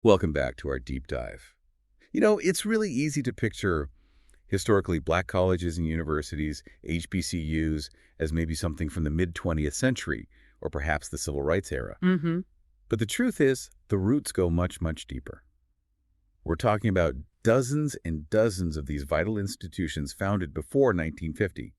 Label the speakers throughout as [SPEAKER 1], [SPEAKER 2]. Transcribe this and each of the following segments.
[SPEAKER 1] Welcome back to our deep dive. It's really easy to picture historically black colleges and universities, HBCUs, as maybe something from the mid-20th century or perhaps the civil rights era.
[SPEAKER 2] Mm-hmm.
[SPEAKER 1] But the truth is, the roots go much, much deeper. We're talking about dozens and dozens of these vital institutions founded before 1950.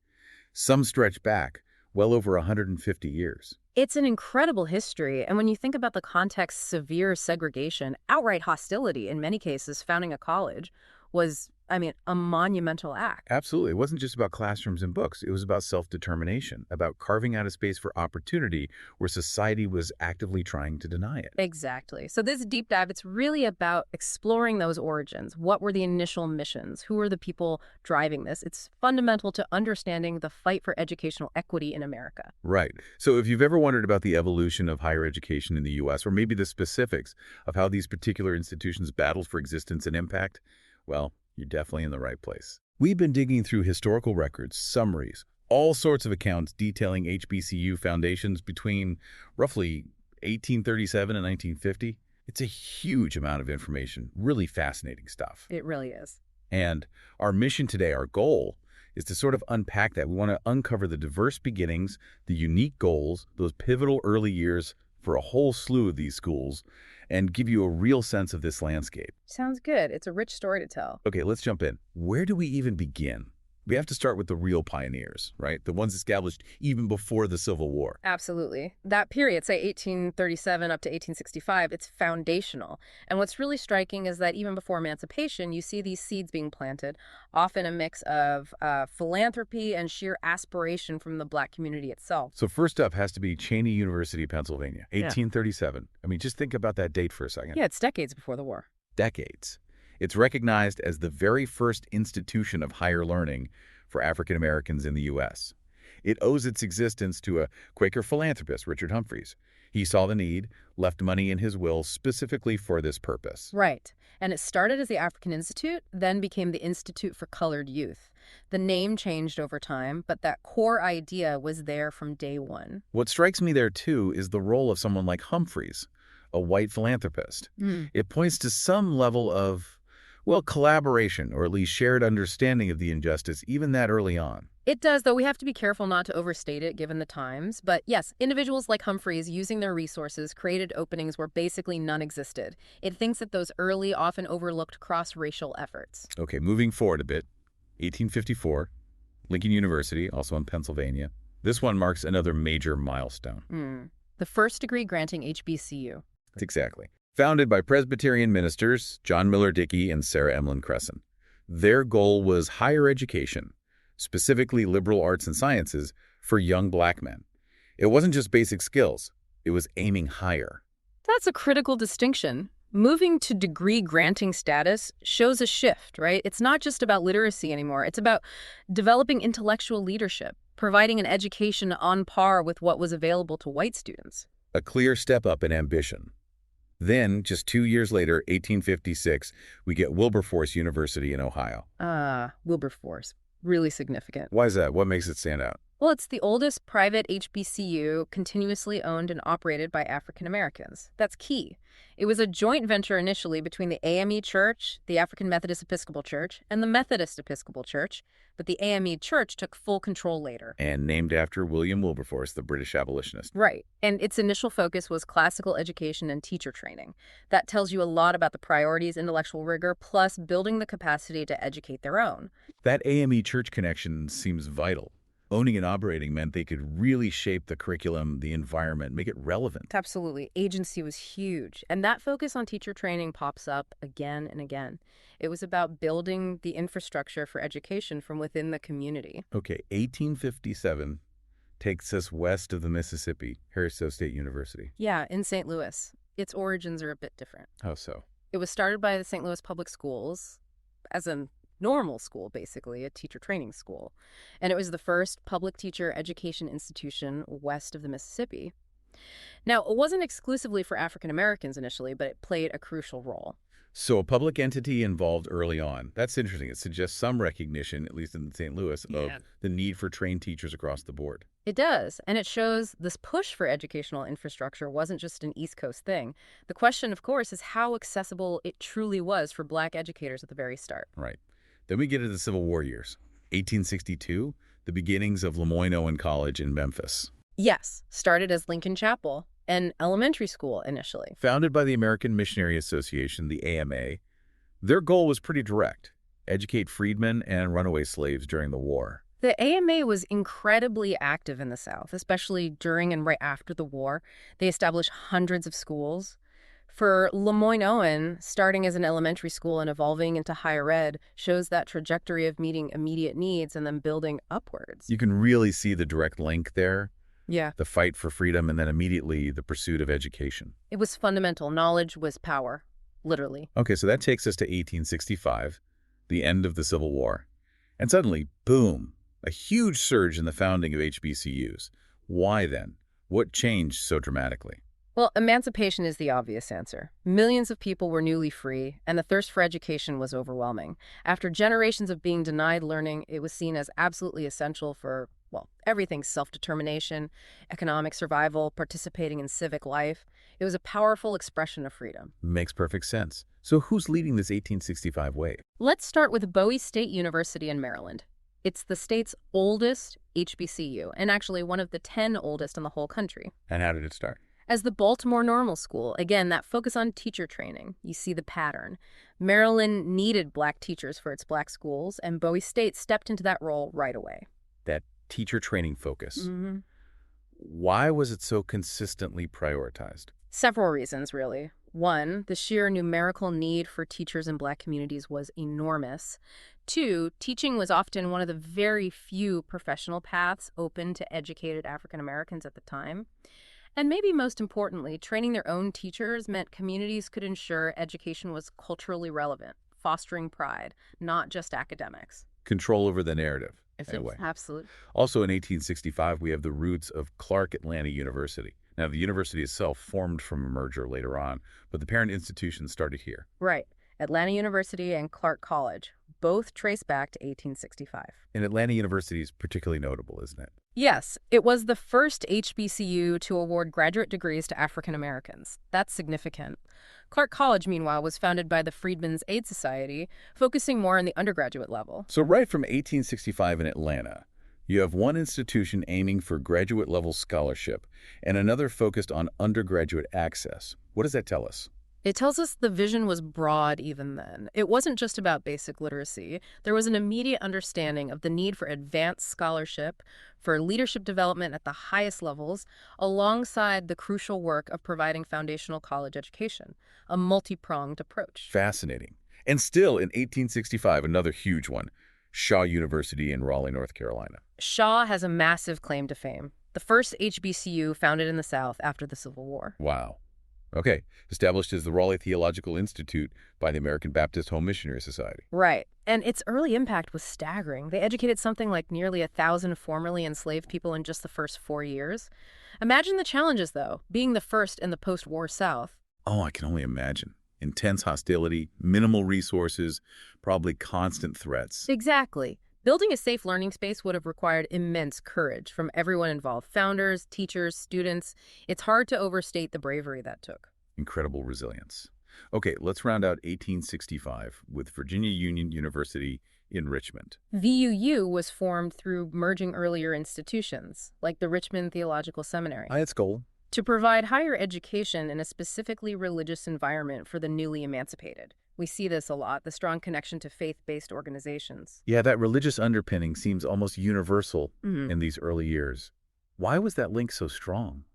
[SPEAKER 1] Some stretch back well over 150 years.
[SPEAKER 2] It's an incredible history, and when you think about the context, severe segregation, outright hostility in many cases, founding a college was, a monumental act.
[SPEAKER 1] Absolutely. It wasn't just about classrooms and books. It was about self-determination, about carving out a space for opportunity where society was actively trying to deny it.
[SPEAKER 2] Exactly. So this deep dive, it's really about exploring those origins. What were the initial missions? Who were the people driving this? It's fundamental to understanding the fight for educational equity in America.
[SPEAKER 1] Right. So if you've ever wondered about the evolution of higher education in the U.S., or maybe the specifics of how these particular institutions battled for existence and impact, well, you're definitely in the right place. We've been digging through historical records, summaries, all sorts of accounts detailing HBCU foundations between roughly 1837 and 1950. It's a huge amount of information, really fascinating stuff.
[SPEAKER 2] It really is.
[SPEAKER 1] And our mission today, our goal, is to sort of unpack that. We want to uncover the diverse beginnings, the unique goals, those pivotal early years for a whole slew of these schools, and give you a real sense of this landscape.
[SPEAKER 2] Sounds good. It's a rich story to tell.
[SPEAKER 1] Okay, let's jump in. Where do we even begin? We have to start with the real pioneers, right? The ones established even before the Civil War.
[SPEAKER 2] Absolutely. That period, say 1837 up to 1865, it's foundational. And what's really striking is that even before emancipation, you see these seeds being planted, often a mix of philanthropy and sheer aspiration from the Black community itself.
[SPEAKER 1] So first up has to be Cheyney University, Pennsylvania, 1837. Just think about that date for a second.
[SPEAKER 2] Yeah, it's decades before the war.
[SPEAKER 1] Decades. It's recognized as the very first institution of higher learning for African Americans in the U.S. It owes its existence to a Quaker philanthropist, Richard Humphreys. He saw the need, left money in his will specifically for this purpose.
[SPEAKER 2] Right. And it started as the African Institute, then became the Institute for Colored Youth. The name changed over time, but that core idea was there from day one.
[SPEAKER 1] What strikes me there, too, is the role of someone like Humphreys, a white philanthropist. It points to some level of collaboration, or at least shared understanding of the injustice, even that early on.
[SPEAKER 2] It does, though we have to be careful not to overstate it given the times. But yes, individuals like Humphreys using their resources created openings where basically none existed. It thinks that those early, often overlooked cross-racial efforts.
[SPEAKER 1] Okay, moving forward a bit, 1854, Lincoln University, also in Pennsylvania. This one marks another major milestone.
[SPEAKER 2] The first degree granting HBCU.
[SPEAKER 1] Exactly. Founded by Presbyterian ministers John Miller Dickey and Sarah Emlyn Cresson. Their goal was higher education, specifically liberal arts and sciences, for young Black men. It wasn't just basic skills. It was aiming higher.
[SPEAKER 2] That's a critical distinction. Moving to degree granting status shows a shift, right? It's not just about literacy anymore. It's about developing intellectual leadership, providing an education on par with what was available to white students.
[SPEAKER 1] A clear step up in ambition. Then, just 2 years later, 1856, we get Wilberforce University in Ohio.
[SPEAKER 2] Wilberforce. Really significant.
[SPEAKER 1] Why is that? What makes it stand out?
[SPEAKER 2] Well, it's the oldest private HBCU continuously owned and operated by African Americans. That's key. It was a joint venture initially between the AME Church, the African Methodist Episcopal Church, and the Methodist Episcopal Church, but the AME Church took full control later.
[SPEAKER 1] And named after William Wilberforce, the British abolitionist.
[SPEAKER 2] Right. And its initial focus was classical education and teacher training. That tells you a lot about the priorities, intellectual rigor, plus building the capacity to educate their own.
[SPEAKER 1] That AME Church connection seems vital. Owning and operating meant they could really shape the curriculum, the environment, make it relevant.
[SPEAKER 2] Absolutely. Agency was huge. And that focus on teacher training pops up again and again. It was about building the infrastructure for education from within the community.
[SPEAKER 1] Okay, 1857 takes us west of the Mississippi, Harrisville State University.
[SPEAKER 2] Yeah, in St. Louis. Its origins are a bit different.
[SPEAKER 1] How so?
[SPEAKER 2] It was started by the St. Louis Public Schools as a normal school, basically, a teacher training school. And it was the first public teacher education institution west of the Mississippi. Now, it wasn't exclusively for African Americans initially, but it played a crucial role.
[SPEAKER 1] So a public entity involved early on. That's interesting. It suggests some recognition, at least in St. Louis, of the need for trained teachers across the board.
[SPEAKER 2] It does, and it shows this push for educational infrastructure wasn't just an East Coast thing. The question, of course, is how accessible it truly was for Black educators at the very start.
[SPEAKER 1] Right. Then we get into the Civil War years. 1862, the beginnings of Lemoyne-Owen College in Memphis.
[SPEAKER 2] Yes, started as Lincoln Chapel, an elementary school initially.
[SPEAKER 1] Founded by the American Missionary Association, the AMA, their goal was pretty direct: educate freedmen and runaway slaves during the war.
[SPEAKER 2] The AMA was incredibly active in the South, especially during and right after the war. They established hundreds of schools. For Lemoyne-Owen, starting as an elementary school and evolving into higher ed shows that trajectory of meeting immediate needs and then building upwards.
[SPEAKER 1] You can really see the direct link there,
[SPEAKER 2] Yeah.
[SPEAKER 1] the fight for freedom and then immediately the pursuit of education.
[SPEAKER 2] It was fundamental. Knowledge was power, literally.
[SPEAKER 1] Okay, so that takes us to 1865, the end of the Civil War. And suddenly, boom, a huge surge in the founding of HBCUs. Why then? What changed so dramatically?
[SPEAKER 2] Well, emancipation is the obvious answer. Millions of people were newly free, and the thirst for education was overwhelming. After generations of being denied learning, it was seen as absolutely essential for, well, everything: self-determination, economic survival, participating in civic life. It was a powerful expression of freedom.
[SPEAKER 1] Makes perfect sense. So who's leading this 1865 wave?
[SPEAKER 2] Let's start with Bowie State University in Maryland. It's the state's oldest HBCU, and actually one of the 10 oldest in the whole country.
[SPEAKER 1] And how did it start?
[SPEAKER 2] As the Baltimore Normal School, again, that focus on teacher training, you see the pattern. Maryland needed Black teachers for its Black schools, and Bowie State stepped into that role right away.
[SPEAKER 1] That teacher training focus.
[SPEAKER 2] Mm-hmm.
[SPEAKER 1] Why was it so consistently prioritized?
[SPEAKER 2] Several reasons, really. One, the sheer numerical need for teachers in Black communities was enormous. Two, teaching was often one of the very few professional paths open to educated African Americans at the time. And maybe most importantly, training their own teachers meant communities could ensure education was culturally relevant, fostering pride, not just academics.
[SPEAKER 1] Control over the narrative, anyway.
[SPEAKER 2] Absolutely.
[SPEAKER 1] Also in 1865, we have the roots of Clark Atlanta University. Now, the university itself formed from a merger later on, but the parent institution started here.
[SPEAKER 2] Right. Atlanta University and Clark College, both trace back to 1865.
[SPEAKER 1] And Atlanta University is particularly notable, isn't it?
[SPEAKER 2] Yes, it was the first HBCU to award graduate degrees to African Americans. That's significant. Clark College, meanwhile, was founded by the Freedmen's Aid Society, focusing more on the undergraduate level.
[SPEAKER 1] So right from 1865 in Atlanta, you have one institution aiming for graduate-level scholarship and another focused on undergraduate access. What does that tell us?
[SPEAKER 2] It tells us the vision was broad even then. It wasn't just about basic literacy. There was an immediate understanding of the need for advanced scholarship, for leadership development at the highest levels, alongside the crucial work of providing foundational college education, a multi-pronged approach.
[SPEAKER 1] Fascinating. And still in 1865, another huge one, Shaw University in Raleigh, North Carolina.
[SPEAKER 2] Shaw has a massive claim to fame, the first HBCU founded in the South after the Civil War.
[SPEAKER 1] Wow. Okay. Established as the Raleigh Theological Institute by the American Baptist Home Missionary Society.
[SPEAKER 2] Right. And its early impact was staggering. They educated something like nearly 1,000 formerly enslaved people in just the first 4 years. Imagine the challenges, though, being the first in the post-war South.
[SPEAKER 1] Oh, I can only imagine. Intense hostility, minimal resources, probably constant threats.
[SPEAKER 2] Exactly. Building a safe learning space would have required immense courage from everyone involved: founders, teachers, students. It's hard to overstate the bravery that took.
[SPEAKER 1] Incredible resilience. Okay, let's round out 1865 with Virginia Union University in Richmond.
[SPEAKER 2] VUU was formed through merging earlier institutions, like the Richmond Theological Seminary,
[SPEAKER 1] Its goal?
[SPEAKER 2] to provide higher education in a specifically religious environment for the newly emancipated. We see this a lot, the strong connection to faith-based organizations.
[SPEAKER 1] Yeah, that religious underpinning seems almost universal
[SPEAKER 2] Mhm.
[SPEAKER 1] in these early years. Why was that link so strong?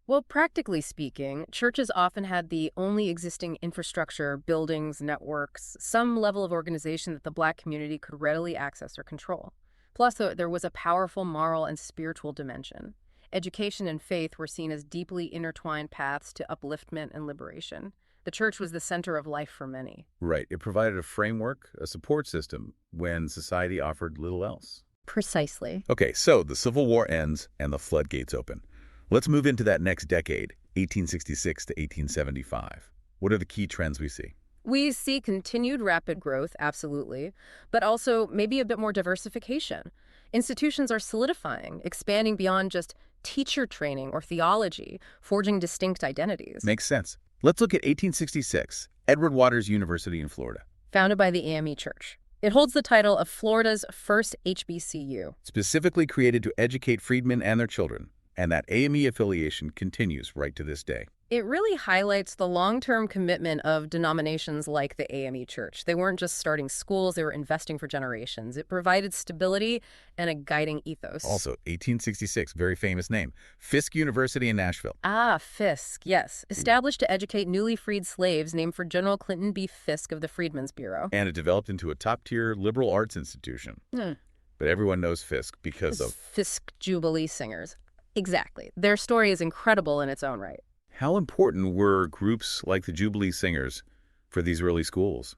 [SPEAKER 2] Well, practically speaking, churches often had the only existing infrastructure, buildings, networks, some level of organization that the Black community could readily access or control. Plus, there was a powerful moral and spiritual dimension. Education and faith were seen as deeply intertwined paths to upliftment and liberation. The church was the center of life for many.
[SPEAKER 1] Right, it provided a framework, a support system, when society offered little else.
[SPEAKER 2] Precisely.
[SPEAKER 1] Okay, so the Civil War ends and the floodgates open. Let's move into that next decade, 1866 to 1875. What are the key trends we see?
[SPEAKER 2] We see continued rapid growth, absolutely, but also maybe a bit more diversification. Institutions are solidifying, expanding beyond just teacher training or theology, forging distinct identities.
[SPEAKER 1] Makes sense. Let's look at 1866, Edward Waters University in Florida.
[SPEAKER 2] Founded by the AME Church. It holds the title of Florida's first HBCU.
[SPEAKER 1] Specifically created to educate freedmen and their children, and that AME affiliation continues right to this day.
[SPEAKER 2] It really highlights the long-term commitment of denominations like the AME Church. They weren't just starting schools, they were investing for generations. It provided stability and a guiding ethos.
[SPEAKER 1] Also, 1866, very famous name, Fisk University in Nashville.
[SPEAKER 2] Ah, Fisk, yes. Established to educate newly freed slaves, named for General Clinton B. Fisk of the Freedmen's Bureau.
[SPEAKER 1] And it developed into a top-tier liberal arts institution. But everyone knows Fisk because of
[SPEAKER 2] Fisk Jubilee Singers. Exactly. Their story is incredible in its own right.
[SPEAKER 1] How important were groups like the Jubilee Singers for these early schools?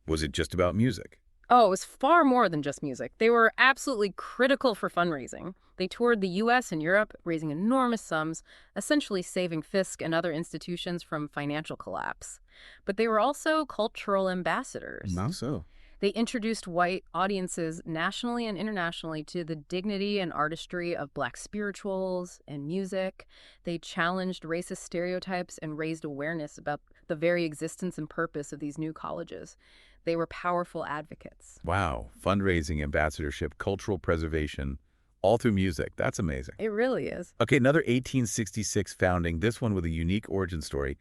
[SPEAKER 1] Was it just about music?
[SPEAKER 2] Oh, it was far more than just music. They were absolutely critical for fundraising. They toured the U.S. and Europe, raising enormous sums, essentially saving Fisk and other institutions from financial collapse. But they were also cultural ambassadors.
[SPEAKER 1] How so?
[SPEAKER 2] They introduced white audiences nationally and internationally to the dignity and artistry of Black spirituals and music. They challenged racist stereotypes and raised awareness about the very existence and purpose of these new colleges. They were powerful advocates.
[SPEAKER 1] Wow. Fundraising, ambassadorship, cultural preservation, all through music. That's amazing.
[SPEAKER 2] It really is.
[SPEAKER 1] Okay, another 1866 founding, this one with a unique origin story.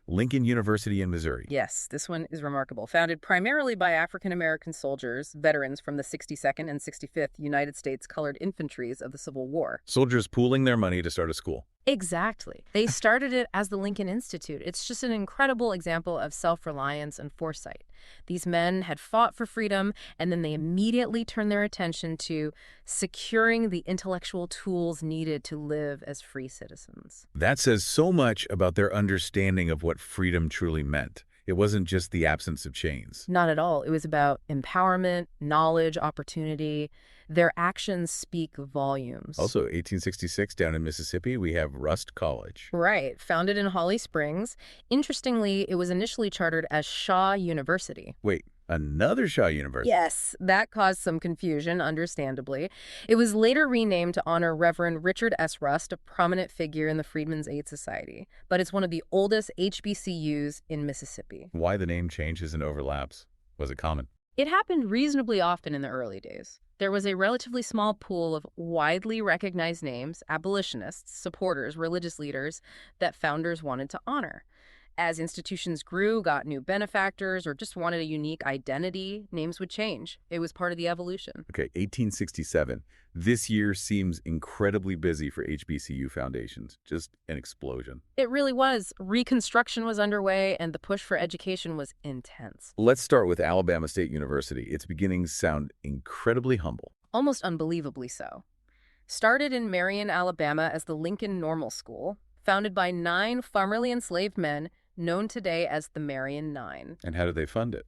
[SPEAKER 1] Lincoln University in Missouri.
[SPEAKER 2] Yes, this one is remarkable. Founded primarily by African-American soldiers, veterans from the 62nd and 65th United States Colored Infantries of the Civil War.
[SPEAKER 1] Soldiers pooling their money to start a school.
[SPEAKER 2] Exactly. They started it as the Lincoln Institute. It's just an incredible example of self-reliance and foresight. These men had fought for freedom, and then they immediately turned their attention to securing the intellectual tools needed to live as free citizens.
[SPEAKER 1] That says so much about their understanding of what freedom truly meant. It wasn't just the absence of chains.
[SPEAKER 2] Not at all. It was about empowerment, knowledge, opportunity. Their actions speak volumes.
[SPEAKER 1] Also, 1866, down in Mississippi, we have Rust College.
[SPEAKER 2] Right. Founded in Holly Springs. Interestingly, it was initially chartered as Shaw University.
[SPEAKER 1] Wait, another Shaw University?
[SPEAKER 2] Yes, that caused some confusion, understandably. It was later renamed to honor Reverend Richard S. Rust, a prominent figure in the Freedmen's Aid Society. But it's one of the oldest HBCUs in Mississippi.
[SPEAKER 1] Why the name changes and overlaps? Was it common?
[SPEAKER 2] It happened reasonably often in the early days. There was a relatively small pool of widely recognized names, abolitionists, supporters, religious leaders, that founders wanted to honor. As institutions grew, got new benefactors, or just wanted a unique identity, names would change. It was part of the evolution.
[SPEAKER 1] Okay, 1867. This year seems incredibly busy for HBCU foundations. Just an explosion.
[SPEAKER 2] It really was. Reconstruction was underway, and the push for education was intense.
[SPEAKER 1] Let's start with Alabama State University. Its beginnings sound incredibly humble.
[SPEAKER 2] Almost unbelievably so. Started in Marion, Alabama as the Lincoln Normal School, founded by 9 formerly enslaved men, known today as the Marion Nine.
[SPEAKER 1] And how did they fund it?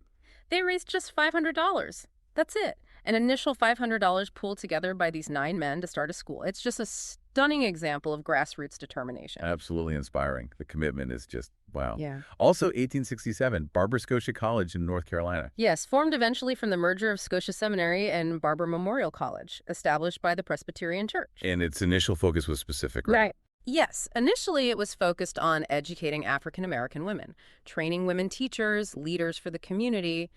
[SPEAKER 2] They raised just $500. That's it. An initial $500 pulled together by these 9 men to start a school. It's just a stunning example of grassroots determination.
[SPEAKER 1] Absolutely inspiring. The commitment is just, wow.
[SPEAKER 2] Yeah.
[SPEAKER 1] Also, 1867, Barber Scotia College in North Carolina.
[SPEAKER 2] Yes, formed eventually from the merger of Scotia Seminary and Barber Memorial College, established by the Presbyterian Church.
[SPEAKER 1] And its initial focus was specific, right?
[SPEAKER 2] Right. Yes, initially it was focused on educating African-American women, training women teachers, leaders for the community.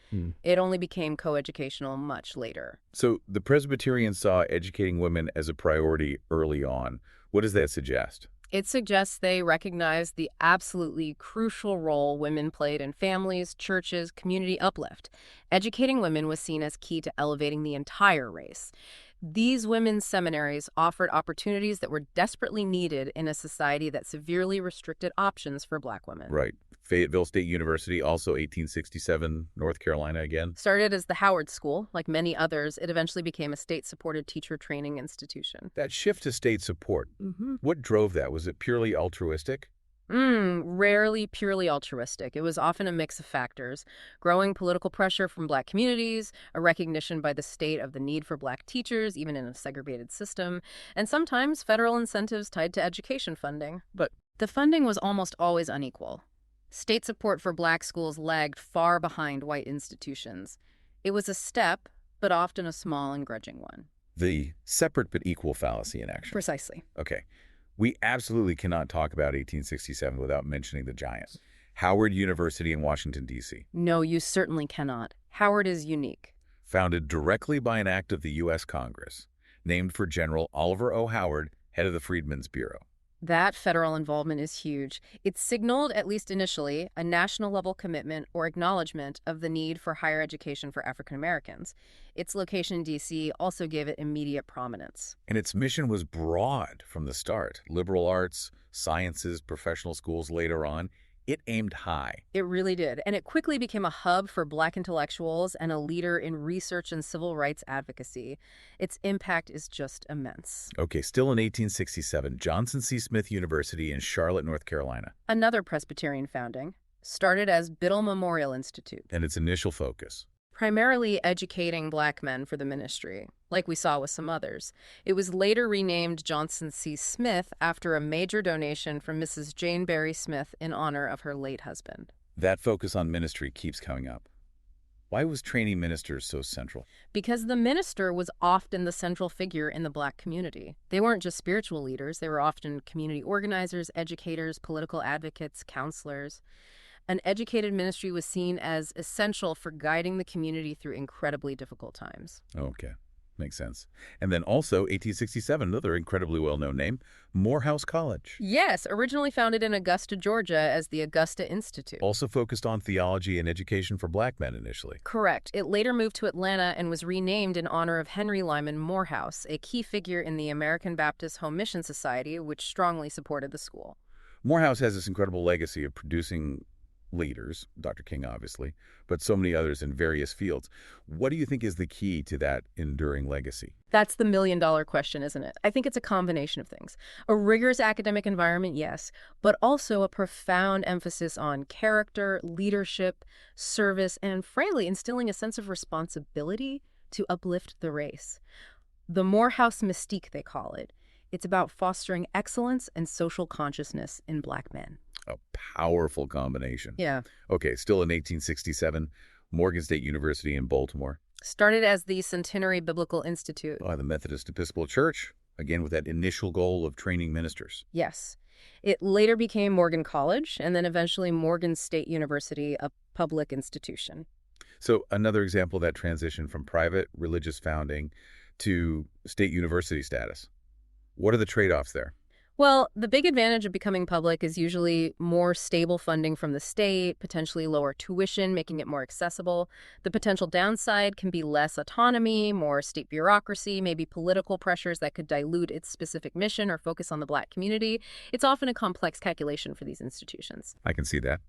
[SPEAKER 2] It only became coeducational much later.
[SPEAKER 1] So the Presbyterians saw educating women as a priority early on. What does that suggest?
[SPEAKER 2] It suggests they recognized the absolutely crucial role women played in families, churches, community uplift. Educating women was seen as key to elevating the entire race. These women's seminaries offered opportunities that were desperately needed in a society that severely restricted options for Black women.
[SPEAKER 1] Right. Fayetteville State University, also 1867, North Carolina again.
[SPEAKER 2] Started as the Howard School, like many others, it eventually became a state-supported teacher training institution.
[SPEAKER 1] That shift to state support, what drove that? Was it purely altruistic?
[SPEAKER 2] Rarely purely altruistic. It was often a mix of factors. Growing political pressure from Black communities, a recognition by the state of the need for Black teachers, even in a segregated system, and sometimes federal incentives tied to education funding.
[SPEAKER 1] But
[SPEAKER 2] the funding was almost always unequal. State support for Black schools lagged far behind white institutions. It was a step, but often a small and grudging one.
[SPEAKER 1] The separate but equal fallacy in action.
[SPEAKER 2] Precisely.
[SPEAKER 1] Okay. We absolutely cannot talk about 1867 without mentioning the giant. Howard University in Washington, D.C.
[SPEAKER 2] No, you certainly cannot. Howard is unique.
[SPEAKER 1] Founded directly by an act of the U.S. Congress. Named for General Oliver O. Howard, head of the Freedmen's Bureau.
[SPEAKER 2] That federal involvement is huge. It signaled, at least initially, a national-level commitment or acknowledgement of the need for higher education for African Americans. Its location in D.C. also gave it immediate prominence.
[SPEAKER 1] And its mission was broad from the start. Liberal arts, sciences, professional schools later on. It aimed high.
[SPEAKER 2] It really did, and it quickly became a hub for Black intellectuals and a leader in research and civil rights advocacy. Its impact is just immense.
[SPEAKER 1] Okay, still in 1867, Johnson C. Smith University in Charlotte, North Carolina.
[SPEAKER 2] Another Presbyterian founding, started as Biddle Memorial Institute.
[SPEAKER 1] And its initial focus.
[SPEAKER 2] Primarily educating Black men for the ministry, like we saw with some others. It was later renamed Johnson C. Smith after a major donation from Mrs. Jane Berry Smith in honor of her late husband.
[SPEAKER 1] That focus on ministry keeps coming up. Why was training ministers so central?
[SPEAKER 2] Because the minister was often the central figure in the Black community. They weren't just spiritual leaders. They were often community organizers, educators, political advocates, counselors. An educated ministry was seen as essential for guiding the community through incredibly difficult times.
[SPEAKER 1] Okay, makes sense. And then also 1867, another incredibly well-known name, Morehouse College.
[SPEAKER 2] Yes, originally founded in Augusta, Georgia as the Augusta Institute.
[SPEAKER 1] Also focused on theology and education for Black men initially.
[SPEAKER 2] Correct. It later moved to Atlanta and was renamed in honor of Henry Lyman Morehouse, a key figure in the American Baptist Home Mission Society, which strongly supported the school.
[SPEAKER 1] Morehouse has this incredible legacy of producing leaders, Dr. King obviously, but so many others in various fields. What do you think is the key to that enduring legacy?
[SPEAKER 2] That's the million-dollar question, isn't it? I think it's a combination of things. A rigorous academic environment, yes, but also a profound emphasis on character, leadership, service, and frankly, instilling a sense of responsibility to uplift the race. The Morehouse mystique, they call it. It's about fostering excellence and social consciousness in Black men.
[SPEAKER 1] A powerful combination.
[SPEAKER 2] Yeah.
[SPEAKER 1] Okay, still in 1867, Morgan State University in Baltimore.
[SPEAKER 2] Started as the Centenary Biblical Institute.
[SPEAKER 1] By the Methodist Episcopal Church, again with that initial goal of training ministers.
[SPEAKER 2] Yes. It later became Morgan College and then eventually Morgan State University, a public institution.
[SPEAKER 1] So another example of that transition from private religious founding to state university status. What are the trade-offs there?
[SPEAKER 2] Well, the big advantage of becoming public is usually more stable funding from the state, potentially lower tuition, making it more accessible. The potential downside can be less autonomy, more state bureaucracy, maybe political pressures that could dilute its specific mission or focus on the Black community. It's often a complex calculation for these institutions.
[SPEAKER 1] I can see that.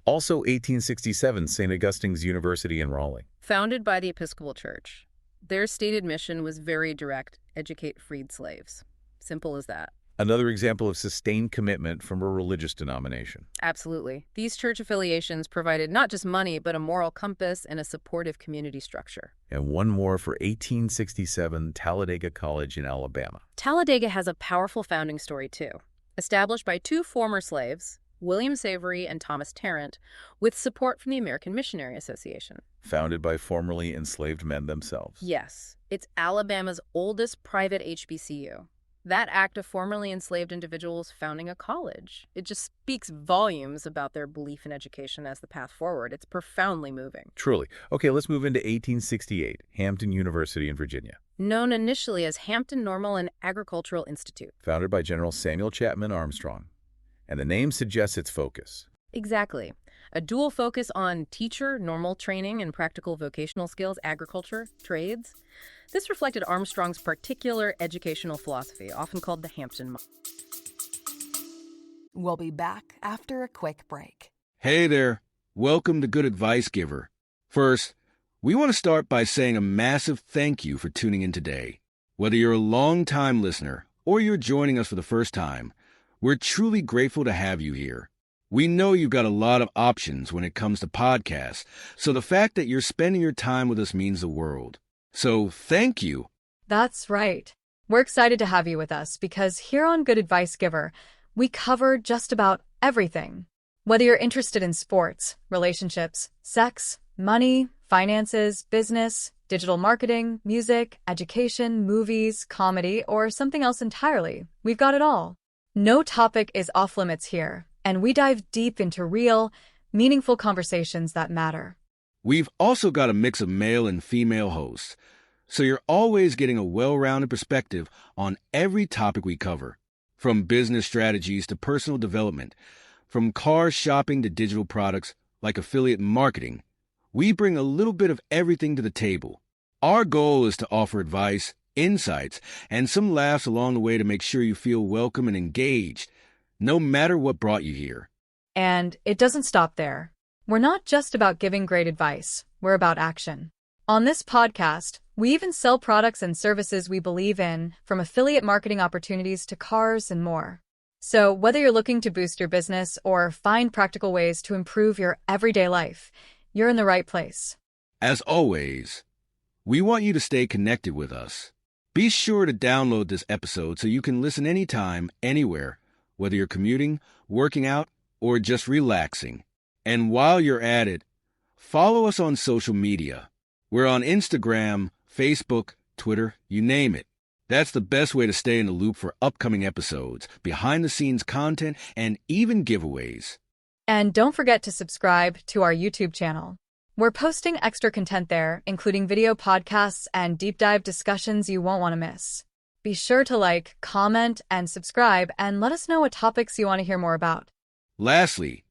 [SPEAKER 1] Also 1867, St. Augustine's University in Raleigh.
[SPEAKER 2] Founded by the Episcopal Church. Their stated mission was very direct: educate freed slaves. Simple as that.
[SPEAKER 1] Another example of sustained commitment from a religious denomination.
[SPEAKER 2] Absolutely. These church affiliations provided not just money, but a moral compass and a supportive community structure.
[SPEAKER 1] And one more for 1867, Talladega College in Alabama.
[SPEAKER 2] Talladega has a powerful founding story, too. Established by two former slaves, William Savory and Thomas Tarrant, with support from the American Missionary Association.
[SPEAKER 1] Founded by formerly enslaved men themselves.
[SPEAKER 2] Yes. It's Alabama's oldest private HBCU. That act of formerly enslaved individuals founding a college, it just speaks volumes about their belief in education as the path forward. It's profoundly moving.
[SPEAKER 1] Truly. Okay, let's move into 1868, Hampton University in Virginia.
[SPEAKER 2] Known initially as Hampton Normal and Agricultural Institute.
[SPEAKER 1] Founded by General Samuel Chapman Armstrong. And the name suggests its focus.
[SPEAKER 2] Exactly. A dual focus on teacher, normal training, and practical vocational skills, agriculture, trades. This reflected Armstrong's particular educational philosophy, often called the Hampton model.
[SPEAKER 3] We'll be back after a quick break.
[SPEAKER 4] Hey there. Welcome to Good Advice Giver. First, we want to start by saying a massive thank you for tuning in today. Whether you're a long-time listener or you're joining us for the first time, we're truly grateful to have you here. We know you've got a lot of options when it comes to podcasts, so the fact that you're spending your time with us means the world. So thank you.
[SPEAKER 5] That's right. We're excited to have you with us because here on Good Advice Giver, we cover just about everything. Whether you're interested in sports, relationships, sex, money, finances, business, Digital marketing, music, education, movies, comedy, or something else entirely. We've got it all. No topic is off limits here, and we dive deep into real, meaningful conversations that matter.
[SPEAKER 4] We've also got a mix of male and female hosts, so you're always getting a well-rounded perspective on every topic we cover, from business strategies to personal development, from car shopping to digital products like affiliate marketing. We bring a little bit of everything to the table. Our goal is to offer advice, insights, and some laughs along the way to make sure you feel welcome and engaged, no matter what brought you here.
[SPEAKER 5] And it doesn't stop there. We're not just about giving great advice, we're about action. On this podcast, we even sell products and services we believe in, from affiliate marketing opportunities to cars and more. So whether you're looking to boost your business or find practical ways to improve your everyday life, you're in the right place.
[SPEAKER 4] As always, we want you to stay connected with us. Be sure to download this episode so you can listen anytime, anywhere, whether you're commuting, working out, or just relaxing. And while you're at it, follow us on social media. We're on Instagram, Facebook, Twitter, you name it. That's the best way to stay in the loop for upcoming episodes, behind-the-scenes content, and even giveaways.
[SPEAKER 5] And don't forget to subscribe to our YouTube channel. We're posting extra content there, including video podcasts and deep dive discussions you won't want to miss. Be sure to like, comment, and subscribe, and let us know what topics you want to hear more about.
[SPEAKER 4] Lastly,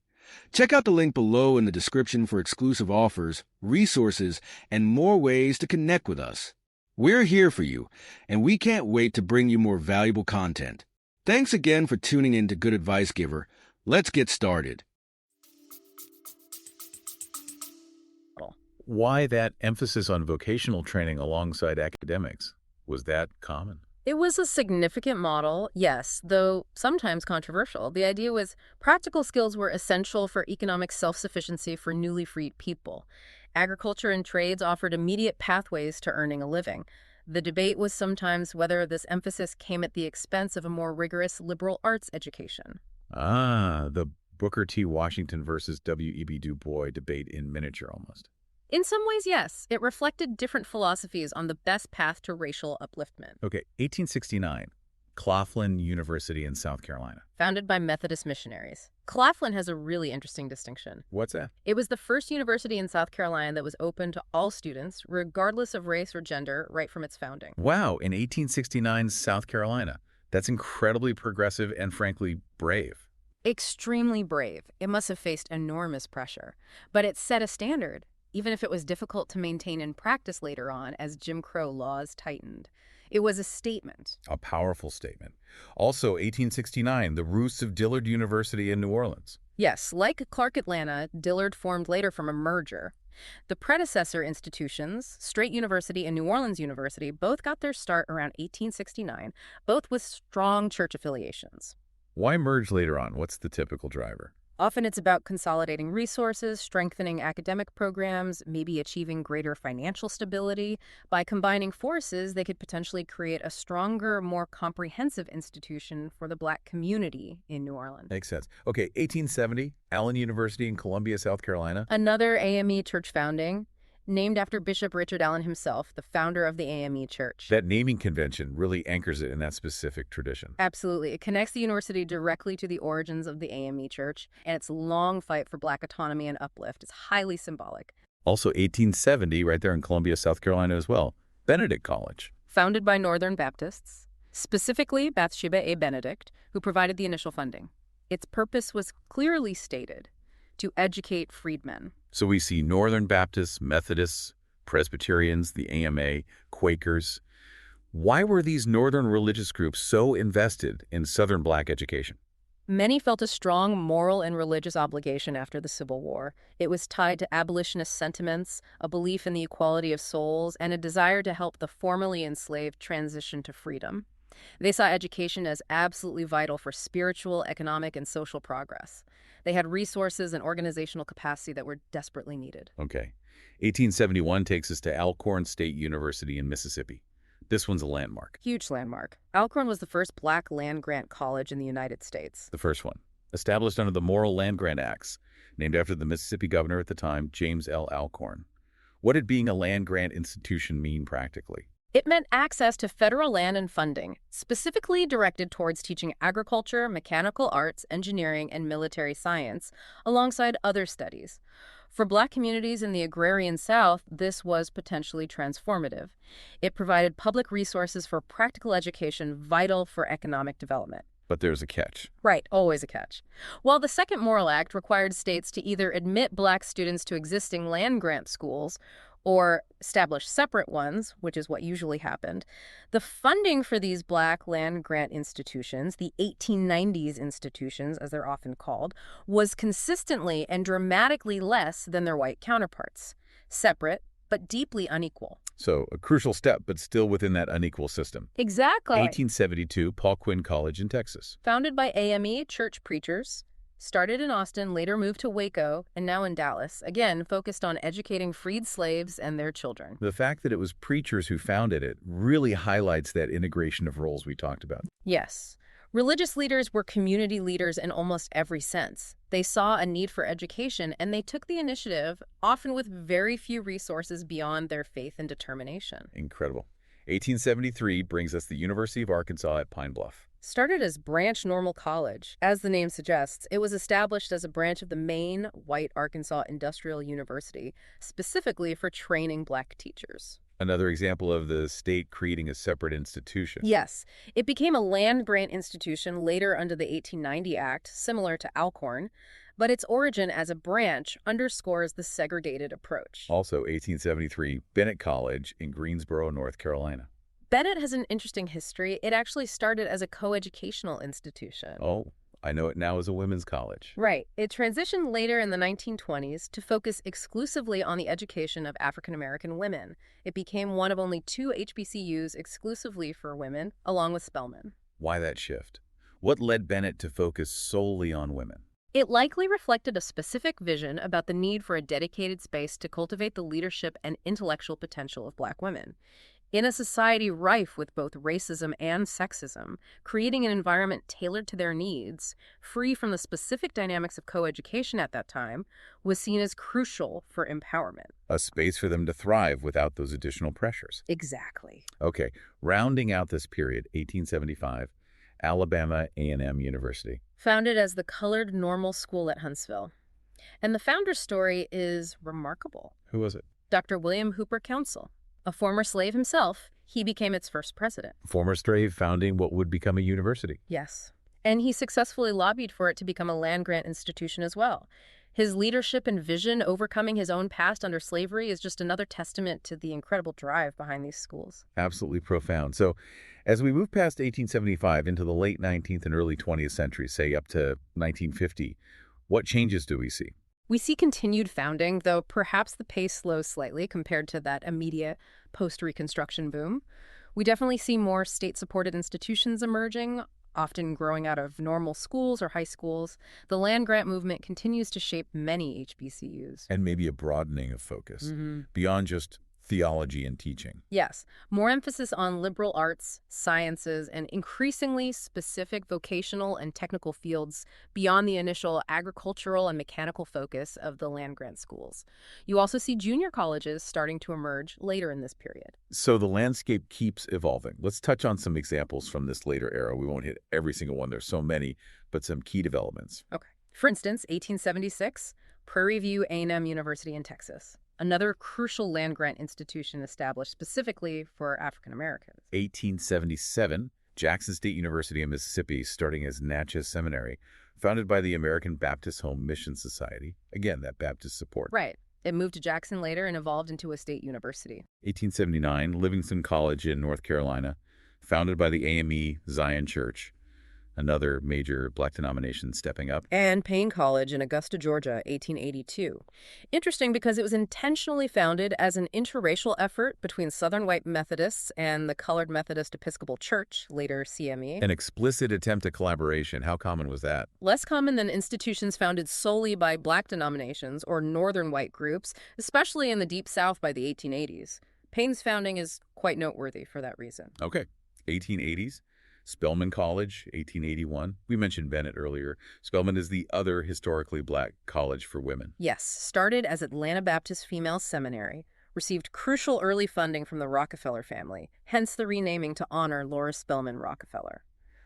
[SPEAKER 4] check out the link below in the description for exclusive offers, resources, and more ways to connect with us. We're here for you, and we can't wait to bring you more valuable content. Thanks again for tuning in to Good Advice Giver. Let's get started.
[SPEAKER 1] Why that emphasis on vocational training alongside academics? Was that common?
[SPEAKER 2] It was a significant model, yes, though sometimes controversial. The idea was practical skills were essential for economic self-sufficiency for newly freed people. Agriculture and trades offered immediate pathways to earning a living. The debate was sometimes whether this emphasis came at the expense of a more rigorous liberal arts education.
[SPEAKER 1] Ah, the Booker T. Washington versus W.E.B. Du Bois debate in miniature almost.
[SPEAKER 2] In some ways, yes. It reflected different philosophies on the best path to racial upliftment.
[SPEAKER 1] Okay, 1869, Claflin University in South Carolina.
[SPEAKER 2] Founded by Methodist missionaries. Claflin has a really interesting distinction.
[SPEAKER 1] What's that?
[SPEAKER 2] It was the first university in South Carolina that was open to all students, regardless of race or gender, right from its founding.
[SPEAKER 1] Wow, in 1869, South Carolina. That's incredibly progressive and, frankly, brave.
[SPEAKER 2] Extremely brave. It must have faced enormous pressure. But it set a standard, even if it was difficult to maintain in practice later on as Jim Crow laws tightened. It was a statement.
[SPEAKER 1] A powerful statement. Also, 1869, the roots of Dillard University in New Orleans.
[SPEAKER 2] Yes, like Clark Atlanta, Dillard formed later from a merger. The predecessor institutions, Straight University and New Orleans University, both got their start around 1869, both with strong church affiliations.
[SPEAKER 1] Why merge later on? What's the typical driver?
[SPEAKER 2] Often it's about consolidating resources, strengthening academic programs, maybe achieving greater financial stability. By combining forces, they could potentially create a stronger, more comprehensive institution for the Black community in New Orleans.
[SPEAKER 1] Makes sense. Okay, 1870, Allen University in Columbia, South Carolina.
[SPEAKER 2] Another AME church founding, named after Bishop Richard Allen himself, the founder of the AME Church.
[SPEAKER 1] That naming convention really anchors it in that specific tradition.
[SPEAKER 2] Absolutely. It connects the university directly to the origins of the AME Church and its long fight for Black autonomy and uplift. It's highly symbolic.
[SPEAKER 1] Also 1870, right there in Columbia, South Carolina as well, Benedict College.
[SPEAKER 2] Founded by Northern Baptists, specifically Bathsheba A. Benedict, who provided the initial funding. Its purpose was clearly stated: to educate freedmen.
[SPEAKER 1] So we see Northern Baptists, Methodists, Presbyterians, the AMA, Quakers. Why were these Northern religious groups so invested in Southern Black education?
[SPEAKER 2] Many felt a strong moral and religious obligation after the Civil War. It was tied to abolitionist sentiments, a belief in the equality of souls, and a desire to help the formerly enslaved transition to freedom. They saw education as absolutely vital for spiritual, economic, and social progress. They had resources and organizational capacity that were desperately needed.
[SPEAKER 1] Okay. 1871 takes us to Alcorn State University in Mississippi. This one's a landmark.
[SPEAKER 2] Huge landmark. Alcorn was the first Black land-grant college in the United States.
[SPEAKER 1] The first one. Established under the Morrill Land Grant Acts, named after the Mississippi governor at the time, James L. Alcorn. What did being a land-grant institution mean practically?
[SPEAKER 2] It meant access to federal land and funding, specifically directed towards teaching agriculture, mechanical arts, engineering, and military science, alongside other studies. For Black communities in the agrarian South, this was potentially transformative. It provided public resources for practical education vital for economic development.
[SPEAKER 1] But there's a catch.
[SPEAKER 2] Right, always a catch. While the Second Morrill Act required states to either admit Black students to existing land-grant schools or establish separate ones, which is what usually happened, the funding for these Black land-grant institutions, the 1890s institutions as they're often called, was consistently and dramatically less than their white counterparts. Separate, but deeply unequal.
[SPEAKER 1] So a crucial step, but still within that unequal system.
[SPEAKER 2] Exactly.
[SPEAKER 1] 1872, Paul Quinn College in Texas.
[SPEAKER 2] Founded by AME church preachers, started in Austin, later moved to Waco, and now in Dallas, again focused on educating freed slaves and their children.
[SPEAKER 1] The fact that it was preachers who founded it really highlights that integration of roles we talked about.
[SPEAKER 2] Yes. Religious leaders were community leaders in almost every sense. They saw a need for education, and they took the initiative, often with very few resources beyond their faith and determination.
[SPEAKER 1] Incredible. 1873 brings us the University of Arkansas at Pine Bluff.
[SPEAKER 2] Started as Branch Normal College. As the name suggests, it was established as a branch of the main white Arkansas Industrial University, specifically for training Black teachers.
[SPEAKER 1] Another example of the state creating a separate institution.
[SPEAKER 2] Yes, it became a land-grant institution later under the 1890 Act, similar to Alcorn, but its origin as a branch underscores the segregated approach.
[SPEAKER 1] Also, 1873, Bennett College in Greensboro, North Carolina.
[SPEAKER 2] Bennett has an interesting history. It actually started as a coeducational institution.
[SPEAKER 1] Oh, I know it now as a women's college.
[SPEAKER 2] Right. It transitioned later in the 1920s to focus exclusively on the education of African-American women. It became one of only 2 HBCUs exclusively for women, along with Spelman.
[SPEAKER 1] Why that shift? What led Bennett to focus solely on women?
[SPEAKER 2] It likely reflected a specific vision about the need for a dedicated space to cultivate the leadership and intellectual potential of Black women. In a society rife with both racism and sexism, creating an environment tailored to their needs, free from the specific dynamics of coeducation at that time, was seen as crucial for empowerment.
[SPEAKER 1] A space for them to thrive without those additional pressures.
[SPEAKER 2] Exactly.
[SPEAKER 1] Okay, rounding out this period, 1875, Alabama A&M University.
[SPEAKER 2] Founded as the Colored Normal School at Huntsville. And the founder's story is remarkable.
[SPEAKER 1] Who was it?
[SPEAKER 2] Dr. William Hooper Council. A former slave himself, he became its first president.
[SPEAKER 1] Former slave founding what would become a university.
[SPEAKER 2] Yes. And he successfully lobbied for it to become a land-grant institution as well. His leadership and vision overcoming his own past under slavery is just another testament to the incredible drive behind these schools.
[SPEAKER 1] Absolutely profound. So as we move past 1875 into the late 19th and early 20th century, say up to 1950, what changes do we see?
[SPEAKER 2] We see continued founding, though perhaps the pace slows slightly compared to that immediate post-Reconstruction boom. We definitely see more state-supported institutions emerging, often growing out of normal schools or high schools. The land-grant movement continues to shape many HBCUs.
[SPEAKER 1] And maybe a broadening of focus beyond just theology and teaching.
[SPEAKER 2] Yes, more emphasis on liberal arts, sciences, and increasingly specific vocational and technical fields beyond the initial agricultural and mechanical focus of the land-grant schools. You also see junior colleges starting to emerge later in this period.
[SPEAKER 1] So the landscape keeps evolving. Let's touch on some examples from this later era. We won't hit every single one. There's so many, but some key developments.
[SPEAKER 2] Okay. For instance, 1876, Prairie View A&M University in Texas. Another crucial land-grant institution established specifically for African Americans.
[SPEAKER 1] 1877, Jackson State University in Mississippi, starting as Natchez Seminary, founded by the American Baptist Home Mission Society. Again, that Baptist support.
[SPEAKER 2] Right. It moved to Jackson later and evolved into a state university.
[SPEAKER 1] 1879, Livingston College in North Carolina, founded by the AME Zion Church. Another major Black denomination stepping up.
[SPEAKER 2] And Payne College in Augusta, Georgia, 1882. Interesting because it was intentionally founded as an interracial effort between Southern white Methodists and the Colored Methodist Episcopal Church, later CME.
[SPEAKER 1] An explicit attempt at collaboration. How common was that?
[SPEAKER 2] Less common than institutions founded solely by Black denominations or Northern white groups, especially in the Deep South by the 1880s. Payne's founding is quite noteworthy for that reason.
[SPEAKER 1] Okay. 1880s. Spelman College, 1881. We mentioned Bennett earlier. Spelman is the other historically Black college for women.
[SPEAKER 2] Yes, started as Atlanta Baptist Female Seminary, received crucial early funding from the Rockefeller family, hence the renaming to honor Laura Spelman Rockefeller.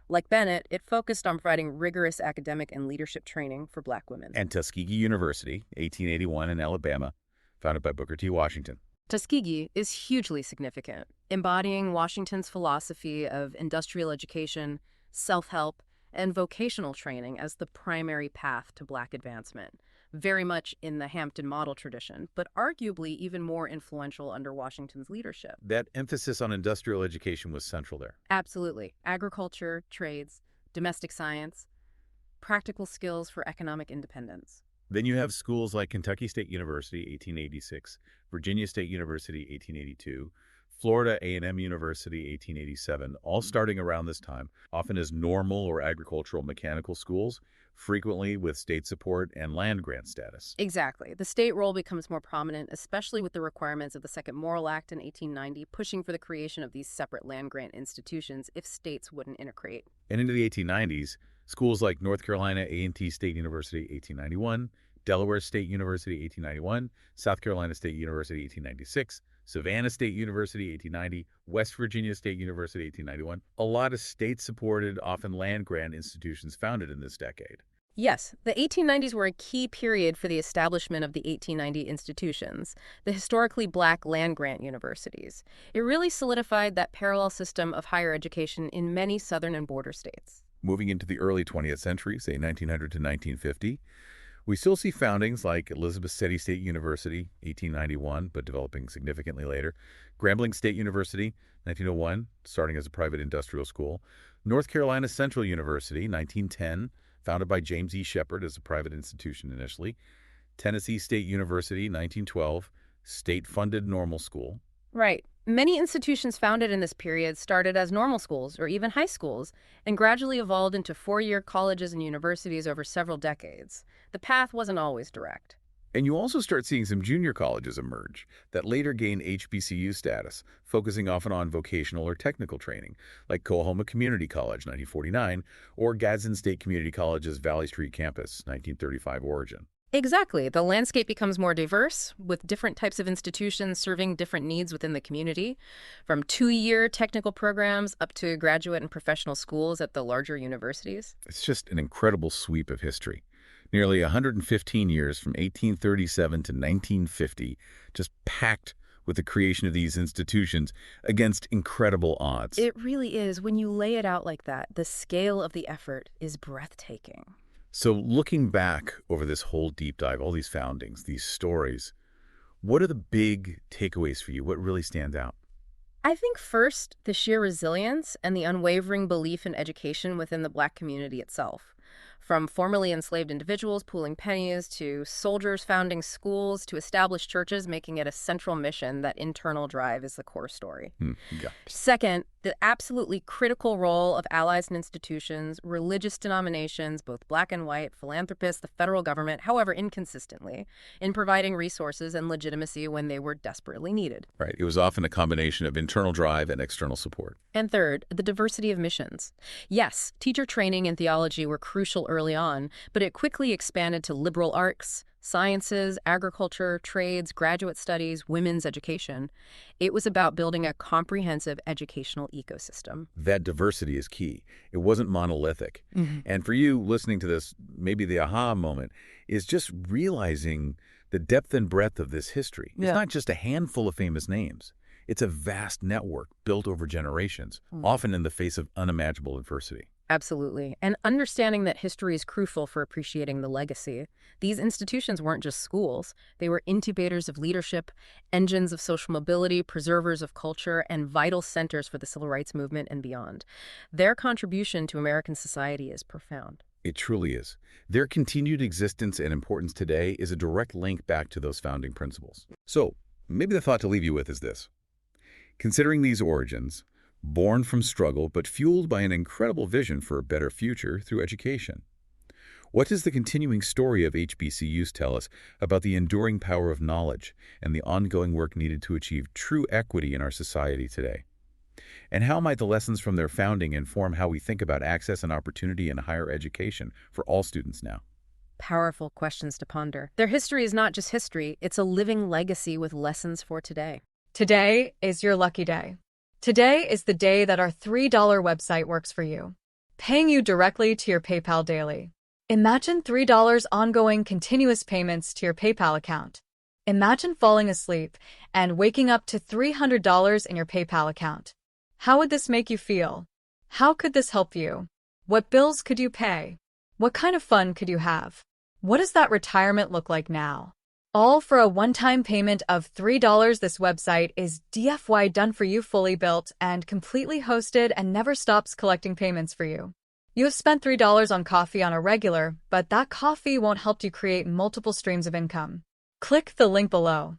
[SPEAKER 2] Like Bennett, it focused on providing rigorous academic and leadership training for Black women.
[SPEAKER 1] And Tuskegee University, 1881 in Alabama, founded by Booker T. Washington.
[SPEAKER 2] Tuskegee is hugely significant, embodying Washington's philosophy of industrial education, self-help, and vocational training as the primary path to Black advancement, very much in the Hampton model tradition, but arguably even more influential under Washington's leadership.
[SPEAKER 1] That emphasis on industrial education was central there.
[SPEAKER 2] Absolutely. Agriculture, trades, domestic science, practical skills for economic independence.
[SPEAKER 1] Then you have schools like Kentucky State University, 1886, Virginia State University, 1882, Florida A&M University, 1887, all starting around this time, often as normal or agricultural mechanical schools, frequently with state support and land grant status.
[SPEAKER 2] Exactly. The state role becomes more prominent, especially with the requirements of the Second Morrill Act in 1890, pushing for the creation of these separate land grant institutions if states wouldn't integrate.
[SPEAKER 1] And into the 1890s, schools like North Carolina A&T State University, 1891, Delaware State University, 1891, South Carolina State University, 1896, Savannah State University, 1890, West Virginia State University, 1891. A lot of state-supported, often land-grant institutions founded in this decade.
[SPEAKER 2] Yes, the 1890s were a key period for the establishment of the 1890 institutions, the historically Black land-grant universities. It really solidified that parallel system of higher education in many southern and border states.
[SPEAKER 1] Moving into the early 20th century, say 1900 to 1950, we still see foundings like Elizabeth City State University, 1891, but developing significantly later, Grambling State University, 1901, starting as a private industrial school, North Carolina Central University, 1910, founded by James E. Shepard as a private institution initially, Tennessee State University, 1912, state-funded normal school.
[SPEAKER 2] Right. Many institutions founded in this period started as normal schools or even high schools and gradually evolved into four-year colleges and universities over several decades. The path wasn't always direct.
[SPEAKER 1] And you also start seeing some junior colleges emerge that later gain HBCU status, focusing often on vocational or technical training, like Coahoma Community College, 1949, or Gadsden State Community College's Valley Street campus, 1935 origin.
[SPEAKER 2] Exactly. The landscape becomes more diverse, with different types of institutions serving different needs within the community, from two-year technical programs up to graduate and professional schools at the larger universities.
[SPEAKER 1] It's just an incredible sweep of history. Nearly 115 years from 1837 to 1950, just packed with the creation of these institutions against incredible odds.
[SPEAKER 2] It really is. When you lay it out like that, the scale of the effort is breathtaking.
[SPEAKER 1] So looking back over this whole deep dive, all these foundings, these stories, what are the big takeaways for you? What really stands out?
[SPEAKER 2] I think first, the sheer resilience and the unwavering belief in education within the Black community itself. From formerly enslaved individuals pooling pennies to soldiers founding schools to established churches making it a central mission, that internal drive is the core story.
[SPEAKER 1] Yeah.
[SPEAKER 2] Second, the absolutely critical role of allies and institutions, religious denominations, both Black and white, philanthropists, the federal government, however inconsistently, in providing resources and legitimacy when they were desperately needed.
[SPEAKER 1] Right. It was often a combination of internal drive and external support.
[SPEAKER 2] And third, the diversity of missions. Yes, teacher training and theology were crucial early on, but it quickly expanded to liberal arts, sciences, agriculture, trades, graduate studies, women's education. It was about building a comprehensive educational ecosystem.
[SPEAKER 1] That diversity is key. It wasn't monolithic. And for you listening to this, maybe the aha moment is just realizing the depth and breadth of this history. It's not just a handful of famous names. It's a vast network built over generations, often in the face of unimaginable adversity.
[SPEAKER 2] Absolutely. And understanding that history is crucial for appreciating the legacy. These institutions weren't just schools. They were incubators of leadership, engines of social mobility, preservers of culture, and vital centers for the civil rights movement and beyond. Their contribution to American society is profound.
[SPEAKER 1] It truly is. Their continued existence and importance today is a direct link back to those founding principles. So, maybe the thought to leave you with is this. Considering these origins, born from struggle but fueled by an incredible vision for a better future through education, what does the continuing story of HBCUs tell us about the enduring power of knowledge and the ongoing work needed to achieve true equity in our society today? And how might the lessons from their founding inform how we think about access and opportunity in higher education for all students now?
[SPEAKER 2] Powerful questions to ponder. Their history is not just history, it's a living legacy with lessons for today.
[SPEAKER 5] Today is your lucky day. Today is the day that our $3 website works for you, paying you directly to your PayPal daily. Imagine $3 ongoing continuous payments to your PayPal account. Imagine falling asleep and waking up to $300 in your PayPal account. How would this make you feel? How could this help you? What bills could you pay? What kind of fun could you have? What does that retirement look like now? All for a one-time payment of $3. This website is DFY done for you, fully built and completely hosted, and never stops collecting payments for you. You have spent $3 on coffee on a regular, but that coffee won't help you create multiple streams of income. Click the link below.